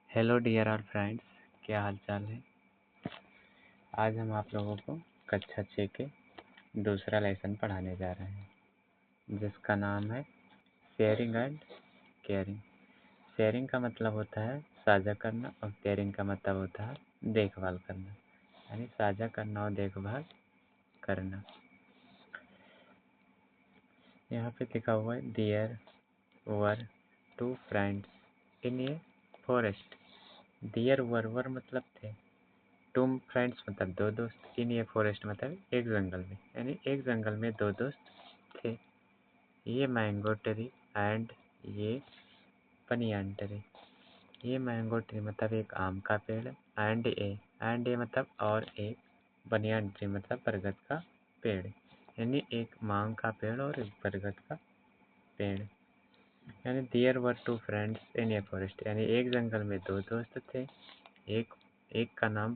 Hello dear are friends, क्या हाल चाल है। आज हम आप लोगों को कक्षा 6 के दूसरा लेसन पढ़ाने जा रहे हैं जिसका नाम है शेयरिंग एंड केयरिंग। शेयरिंग का मतलब होता है साझा करना और केयरिंग का मतलब होता है देखभाल करना, यानी साझा करना और देखभाल करना। यहाँ पे लिखा हुआ है there were two friends in a forest. There were मतलब थे, टू फ्रेंड्स मतलब दो दोस्त, इन ये फॉरेस्ट मतलब एक जंगल में, यानी एक जंगल में दो दोस्त थे। ये मैंगो ट्री एंड ये बनियान ट्री। ये मैंगो ट्री मतलब एक आम का पेड़, एंड ए मतलब और एक, बनियान ट्री मतलब बरगद का पेड़, यानी एक मांग का पेड़ और एक बरगद का पेड़। यानी there were two friends in a forest, यानी एक जंगल में दो दोस्त थे। एक का नाम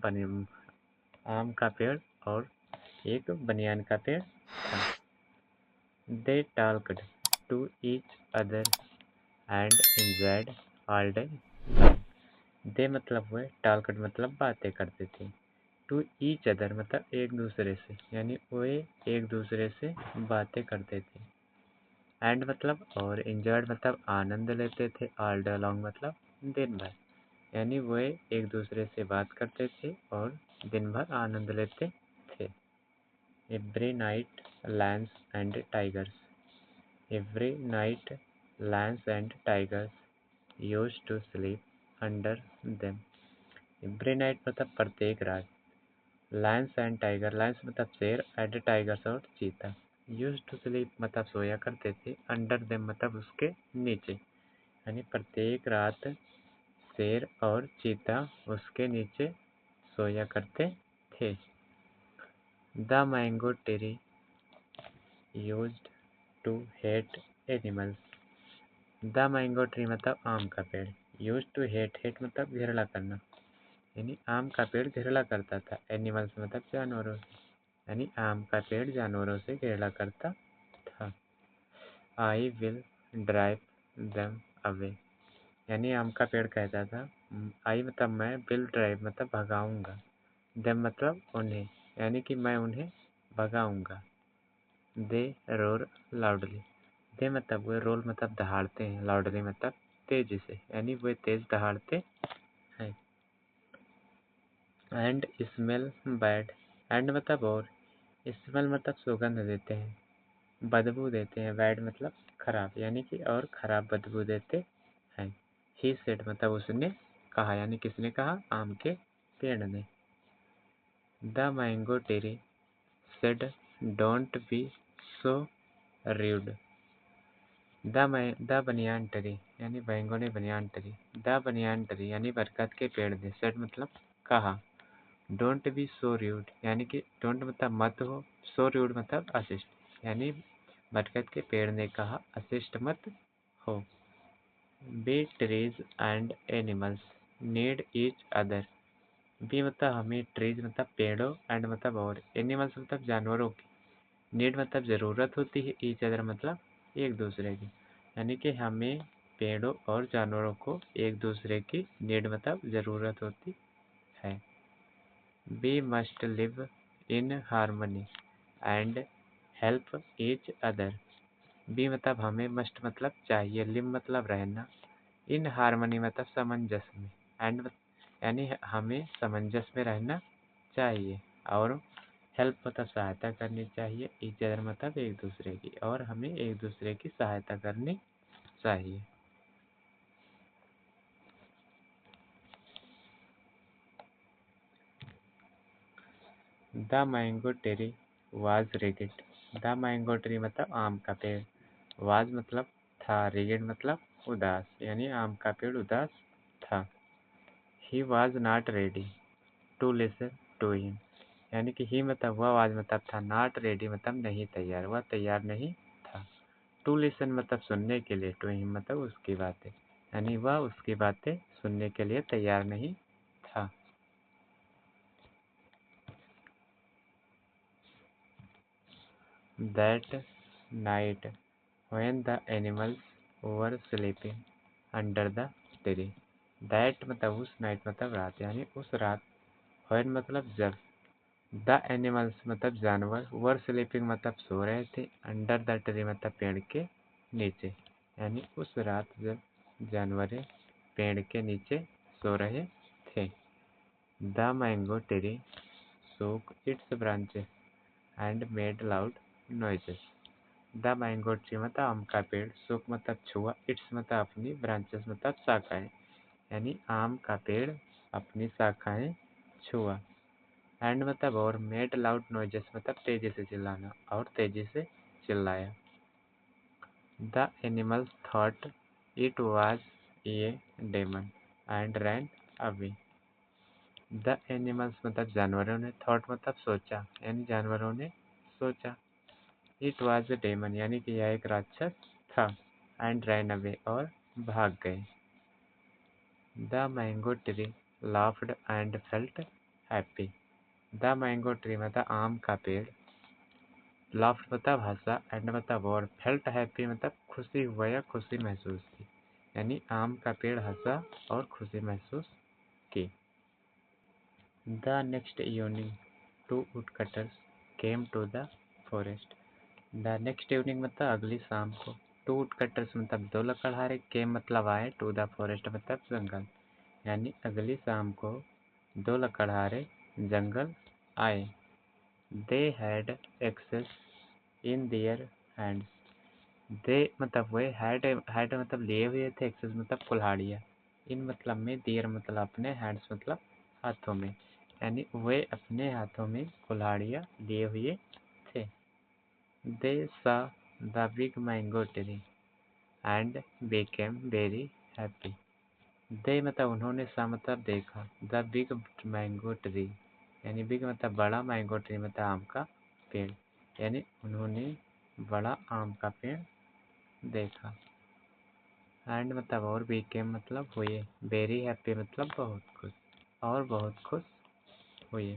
आम का पेड़ और एक बनियान का पेड़ था। They talked to each other and enjoyed all day long. They मतलब हुए, talked मतलब बातें करते थे, to each other मतलब एक दूसरे से, यानी वे एक दूसरे से बातें करते थे। and मतलब और, enjoyed मतलब आनंद लेते थे, all day long मतलब दिन भर, यानी वे एक दूसरे से बात करते थे और दिन भर आनंद लेते थे। Every night lions and tigers. Every night lions and tigers used to sleep under them. Every night मतलब प्रत्येक रात, lions and tiger, lions मतलब शेर and tigers और चीता, used to sleep मतलब सोया करते थे, under them मतलब उसके नीचे, यानी प्रत्येक रात शेर और चीता उसके नीचे सोया करते थे। The mango tree used to hate animals. The mango tree मतलब आम का पेड़, यूज टू हेट मतलब घिरला करना, यानी आम का पेड़ घिरला करता था, एनिमल्स मतलब जानवरों से, यानी आम का पेड़ जानवरों से घिरला करता था। I will drive them away, यानी आम का पेड़ कहता था, आई मतलब मैं, विल ड्राइव मतलब भगाऊंगा, देम मतलब उन्हें, यानी कि मैं उन्हें भगाऊंगा। दे रोर लाउडली, दे मतलब वे, रोल मतलब दहाड़ते हैं, लाउडली मतलब तेजी से, यानी वे तेज दहाड़ते हैं। एंड स्मेल बैड, एंड मतलब और, स्मेल मतलब सुगंध देते हैं, बदबू देते हैं, बैड मतलब खराब, यानी कि और खराब बदबू देते हैं। ही सेड मतलब उसने कहा, यानी किसने कहा, आम के पेड़ ने। The mango tree said don't be so rude. The banyan tree, यानी बैंगनी banyan tree, the banyan tree यानी बरगद के पेड़ ने, सेड मतलब कहा, डोंट बी सो रूड, यानी कि डोंट मतलब मत हो, सो रूड मतलब अशिष्ट, यानी बरगद के पेड़ ने कहा अशिष्ट मत हो। We trees and animals need each other. We मतलब हमें, ट्रीज मतलब पेड़ों, एंड मतलब और, एनिमल्स मतलब जानवरों की, नीड मतलब ज़रूरत होती है, ईच अदर मतलब एक दूसरे की, यानी कि हमें पेड़ों और जानवरों को एक दूसरे की नीड मतलब ज़रूरत होती है। We must live in harmony and help each other. We मतलब हमें, मस्ट मतलब चाहिए, लिव मतलब रहना, इन हारमनी मतलब सामंजस्य में, एंड यानी हमें सामंजस्य में रहना चाहिए, और हेल्प मतलब सहायता करनी चाहिए, ईच अदर मतलब एक दूसरे की, और हमें एक दूसरे की सहायता करनी चाहिए। The mango tree was rigid. The mango tree मतलब आम का पेड़, वाज मतलब था, रिगिड मतलब उदास, यानी आम का पेड़ उदास था। He was not ready to listen to him, यानी कि ही मतलब वह, वाज मतलब था, नॉट रेडी मतलब नहीं तैयार, वह तैयार नहीं था। टू लिसन मतलब सुनने के लिए, टू हिम मतलब उसकी बातें, यानी वह उसकी बातें सुनने के लिए तैयार नहीं था। That night when the animals were sleeping under the tree. That मतलब उस नाइट मतलब रात, यानी उस रात। व्हेन मतलब जब। द एनिमल्स मतलब जानवर। वर स्लीपिंग मतलब सो रहे थे। अंडर द ट्री मतलब पेड़ के नीचे, यानी उस रात जब जानवर पेड़ के नीचे सो रहे थे। The mango tree shook its branches and made loud noises. The mango tree मतलब आम का पेड़। shook मतलब छुआ। इट्स मतलब अपनी। ब्रांचेस मतलब शाखाएं, यानी आम का पेड़ अपनी शाखाएं छुआ। एंड मतलब और। मेड लाउड नॉइजेस मतलब तेजी से चिल्लाना, और तेजी से चिल्लाया। The animals thought it was a demon and ran away. The animals मतलब जानवरों ने। थॉट मतलब सोचा, यानी जानवरों ने सोचा। इट वाज ए डेमन यानी कि यह एक राक्षस था। एंड रैन अवे और भाग गए। The mango tree laughed and felt happy. The mango tree मतलब आम का पेड़। लाफ्ड मतलब हंसा। एंड मतलब और। फेल्ट हैप्पी मतलब खुशी हुआ या खुशी महसूस की, यानी आम का पेड़ हंसा और खुशी महसूस की। The next evening two woodcutters came to the forest. The next evening मतलब अगली शाम को। टू वुडकटर्स मतलब दो लकड़हारे। केम मतलब आए। टू द फॉरेस्ट मतलब जंगल, यानी अगली शाम को दो लकड़हारे जंगल आए। They had axes in their hands. They मतलब वे। हैड मतलब लिए हुए थे। एक्सेस मतलब कुल्हाड़ियाँ। इन मतलब में। देयर मतलब अपने। हैंड्स मतलब हाथों में, यानी वे अपने हाथों में कुल्हाड़ियाँ लिए हुए थे। They saw the big mango tree and became very happy. They मतलब उन्होंने। सा मतलब देखा। द बिग मैंगो ट्री यानी बिग मतलब बड़ा। मैंगो ट्री मतलब आम का पेड़, यानी उन्होंने बड़ा आम का पेड़ देखा। एंड मतलब और। became मतलब हुए। वेरी हैप्पी मतलब बहुत खुश, और बहुत खुश हुए।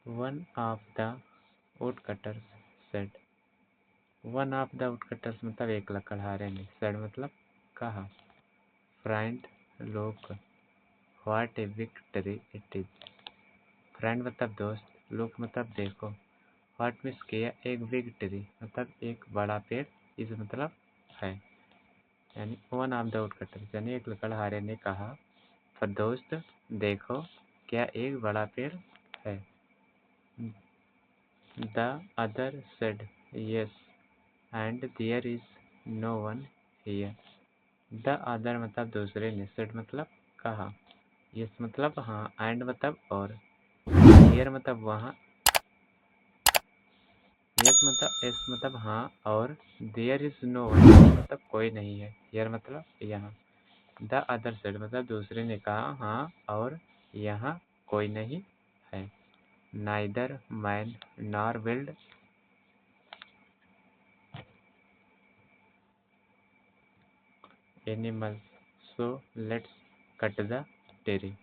One of the woodcutters said. One of the woodcutters मतलब एक लकड़हारे ने। सेड मतलब कहा। Friend look what a big tree it is. Friend मतलब दोस्त। लुक मतलब देखो। व्हाट मीन्स किया। एक बिग ट्री मतलब एक बड़ा पेड़। इस मतलब है, यानी वन ऑफ द वुडकटर्स यानी एक लकड़हारे ने कहा। पर दोस्त देखो, क्या एक बड़ा पेड़ है। The other said yes and there is no one here. The other मतलब दूसरे ने। सेड मतलब कहा। यस मतलब हाँ। एंड मतलब और। हियर मतलब वहाँ। यस मतलब हाँ और। देयर इज नो वन मतलब कोई नहीं है। हियर मतलब यहाँ। द अदर सेड मतलब दूसरे ने कहा हाँ और यहाँ कोई नहीं है। Neither man nor build animals so let's cut the tree.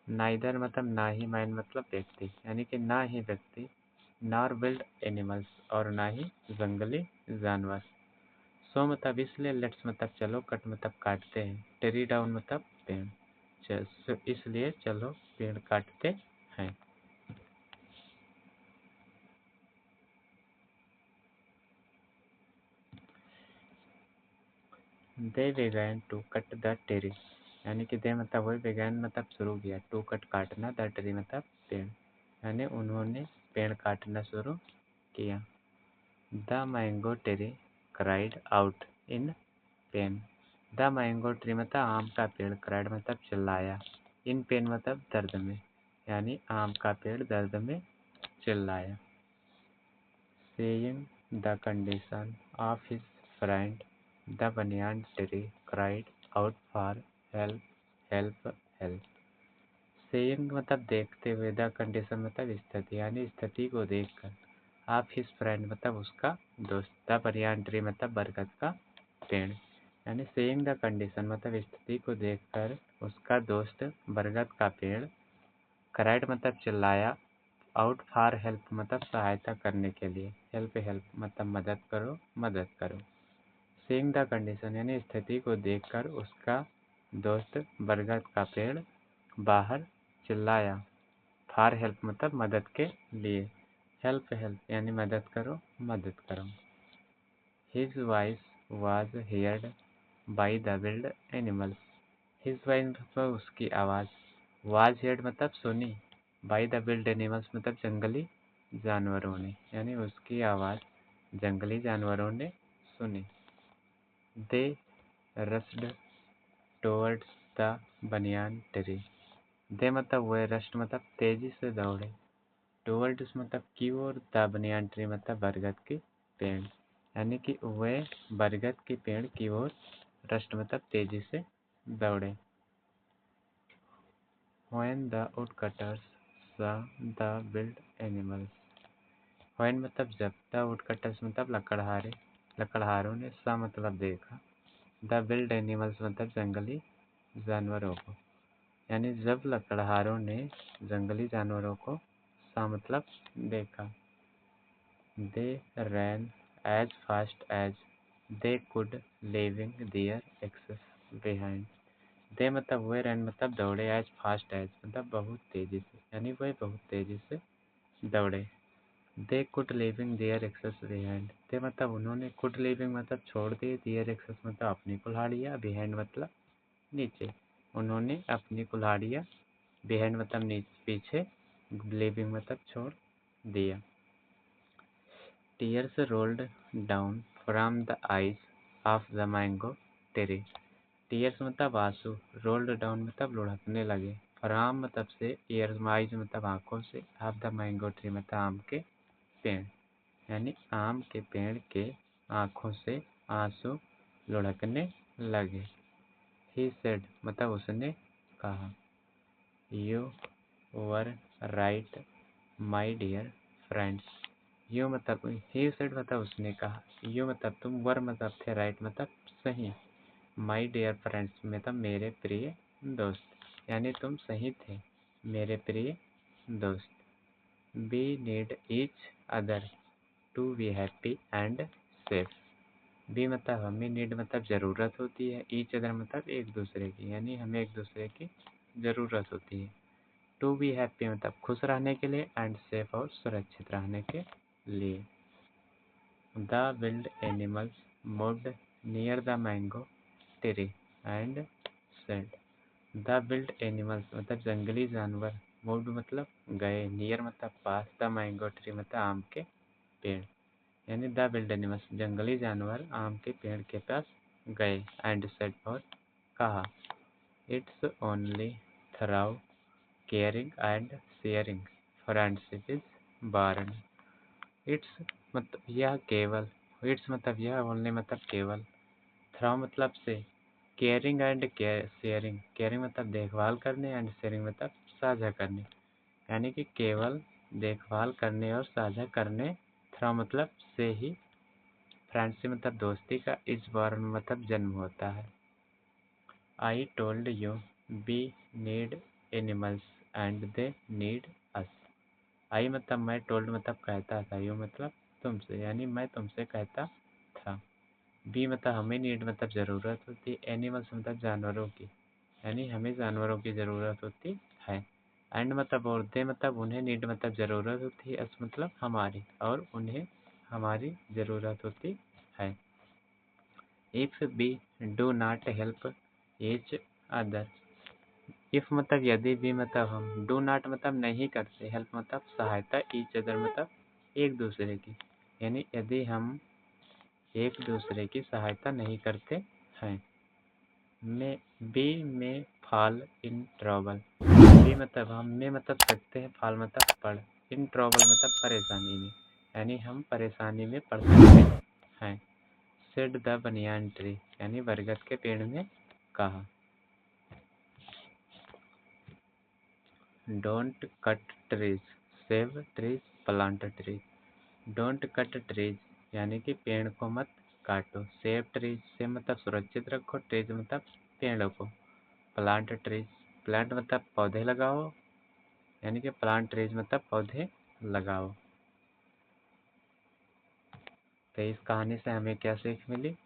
Neither मतलब ना ही। मैन मतलब व्यक्ति, यानी कि ना ही व्यक्ति। नॉर बिल्ड एनिमल्स और ना ही जंगली जानवर। सो मतलब इसलिए। लेट्स मतलब चलो। कट मतलब काटते हैं। टेरी डाउन मतलब पेड़। इसलिए चलो पेड़ काटते हैं। They began to cut the tree, यानी कि दे मतलब वही। began मतलब शुरू किया। टू कट काटना। द ट्री मतलब पेड़, यानी उन्होंने पेड़ काटना शुरू किया। The mango tree cried out in pain. The mango tree मतलब आम का पेड़। क्राइड मतलब चिल्लाया। इन पेन मतलब दर्द में, यानी आम का पेड़ दर्द में चिल्लाया। Seeing the condition of his friend, the banyan tree cried out for help, help, help. Seeing मतलब देखते हुए। द कंडीशन मतलब स्थिति, यानी स्थिति को देखकर। ऑफ हिज फ्रेंड मतलब उसका दोस्त। द बनियान ट्री मतलब बरगद का पेड़, यानी सेइंग द कंडीशन मतलब स्थिति को देखकर उसका दोस्त बरगद का पेड़। क्राइड मतलब चिल्लाया। आउट फॉर हेल्प मतलब सहायता करने के लिए। हेल्प हेल्प मतलब मदद करो, मदद करो। सीइंग द कंडीशन यानी स्थिति को देखकर उसका दोस्त बरगद का पेड़ बाहर चिल्लाया। फॉर हेल्प मतलब मदद के लिए। हेल्प हेल्प यानी मदद करो मदद करो। His voice was heard by the wild animals. His voice मतलब उसकी आवाज़, वाज हेयर्ड मतलब सुनी, बाई द विल्ड एनिमल्स मतलब जंगली जानवरों ने, यानी उसकी आवाज़ जंगली जानवरों ने सुनी। दे rushed towards the banyan tree. दे मतलब वह, रस्ट मतलब तेजी से दौड़े, टुवर्ड्स मतलब की ओर, द बनियान ट्री मतलब बरगद की पेड़, यानी कि वह बरगद के पेड़ की ओर रस्ट मतलब तेजी से दौड़े। When the woodcutters saw the wild animals. When मतलब जब, the woodcutters मतलब लकड़हारे, लकड़हारों ने, saw मतलब देखा, the wild animals मतलब जंगली जानवरों को, यानी जब लकड़हारों ने जंगली जानवरों को, saw मतलब देखा। They ran as fast as they could, leaving their axes behind. दे मतलब वे, रन मतलब दौड़े, एज फास्ट एज मतलब बहुत तेजी से, यानी वह बहुत तेजी से दौड़े। दे कुड लिविंग देयर एक्सेस बिहाइंड। दे मतलब उन्होंने, कुड लिविंग मतलब छोड़ दिए, देयर एक्सेस मतलब अपनी कुल्हाड़ियाँ, बिहाइंड मतलब नीचे, उन्होंने अपनी कुल्हाड़ियाँ, बिहाइंड मतलब नीचे पीछे, लिविंग मतलब छोड़ दिया। Tears rolled down from the eyes of the mango tree. Tears मतलब आंसू, रोल्ड डाउन मतलब लुढ़कने लगे, फ्रॉम मतलब से, ईयर्स आइज मतलब आंखों से, ऑफ द मैंगो ट्री मतलब आम के पेड़, यानी आम के पेड़ के आंखों से आंसू लुढ़कने लगे। ही सेड मतलब उसने कहा। You were right my dear friends. You मतलब, ही सेड मतलब उसने कहा, यू मतलब तुम, वर मतलब थे, राइट मतलब सही, माई डियर फ्रेंड्स मतलब मेरे प्रिय दोस्त, यानी तुम सही थे मेरे प्रिय दोस्त। We need each other to be happy and safe. We मतलब हमें, नीड मतलब ज़रूरत होती है, ईच अदर मतलब एक दूसरे की, यानी हमें एक दूसरे की ज़रूरत होती है। टू बी हैप्पी मतलब खुश रहने के लिए, एंड सेफ और सुरक्षित रहने के लिए। The wild animals moved near the mango tree and said. The wild animals मतलब जंगली जानवर, मूव्ड मतलब गए, नियर मतलब पास, द मैंगो ट्री मतलब आम के पेड़, यानी द विल्ड एनिमल्स जंगली जानवर आम के पेड़ के पास गए, एंड सेड और कहा। It's only through caring and sharing friendship is born. It's मतलब यह केवल, इट्स मतलब यह, ओनली मतलब केवल, थ्रू मतलब से, केयरिंग एंड शेयरिंग, केयरिंग मतलब देखभाल करने, एंड शेयरिंग मतलब साझा करने, यानी कि केवल देखभाल करने और साझा करने, थ्रू मतलब से ही, फ्रेंडशिप मतलब दोस्ती का, इस बार मतलब जन्म होता है। I told you we need animals and they need us. I मतलब मैं, टोल्ड मतलब कहता था, यू मतलब तुमसे, यानी मैं तुमसे कहता था। बी मतलब हमें, नीड मतलब ज़रूरत होती, एनिमल्स मतलब जानवरों की, यानी हमें जानवरों की ज़रूरत होती है। एंड मतलब और, दे मतलब उन्हें, नीड मतलब ज़रूरत होती है, अस मतलब हमारी, और उन्हें हमारी ज़रूरत होती है। If we do not help each other. If मतलब यदि, भी मतलब हम, डू नॉट मतलब नहीं करते, हेल्प मतलब सहायता, ईच अदर मतलब एक दूसरे की, यानी यदि हम एक दूसरे की सहायता नहीं करते हैं। में बी में फॉल इन ट्रबल। बी मतलब हम, में मतलब सकते हैं, फॉल मतलब पड़, इन ट्रबल मतलब परेशानी में, यानी हम परेशानी में पड़ सकते हैं। सेड द बनियान ट्री यानी बरगद के पेड़ ने कहा। Don't cut trees, save trees, plant trees. Don't cut trees यानी कि पेड़ को मत काटो, सेव ट्रीज से मतलब सुरक्षित रखो, ट्रीज मतलब पेड़ों को, प्लांट ट्रीज, प्लांट मतलब पौधे लगाओ, यानी कि प्लांट ट्रीज मतलब पौधे लगाओ। तो इस कहानी से हमें क्या सीख मिली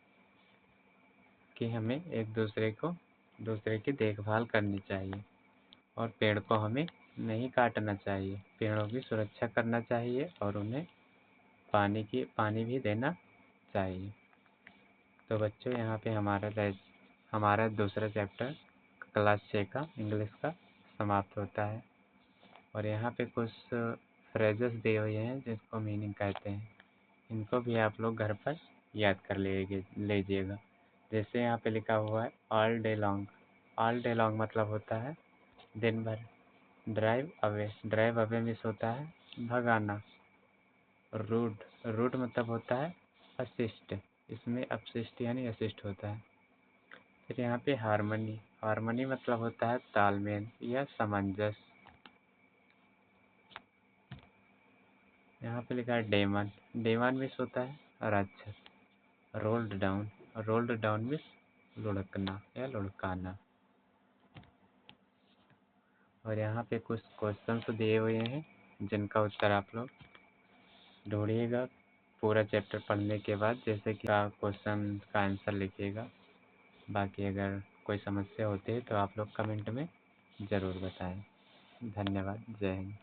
कि हमें एक दूसरे को दूसरे की देखभाल करनी चाहिए और पेड़ को हमें नहीं काटना चाहिए। पेड़ों की सुरक्षा करना चाहिए और उन्हें पानी भी देना चाहिए। तो बच्चों यहाँ पे हमारा दूसरा चैप्टर क्लास 6 का इंग्लिश का समाप्त होता है। और यहाँ पे कुछ फ्रेजेस दिए हुए हैं जिसको मीनिंग कहते हैं। इनको भी आप लोग घर पर याद कर लीजिएगा। जैसे यहाँ पे लिखा हुआ है all day long. All day long मतलब होता है दिन भर। ड्राइव अवे मीन्स होता है भगाना। रूड मतलब होता है असिस्ट। इसमें अपशिष्ट यानी असिस्ट होता है। फिर यहाँ पे हार्मनी मतलब होता है तालमेल या सामंजस्य। यहाँ पे लिखा है डेमन मीन्स होता है राक्षस। रोल्ड डाउन मीन्स लुढ़कना या लुढ़काना। और यहाँ पे कुछ क्वेश्चन दिए हुए हैं जिनका उत्तर आप लोग ढूंढिएगा पूरा चैप्टर पढ़ने के बाद। जैसे कि आप क्वेश्चन का आंसर लिखिएगा। बाकी अगर कोई समस्या होती है तो आप लोग कमेंट में ज़रूर बताएं। धन्यवाद। जय हिंद।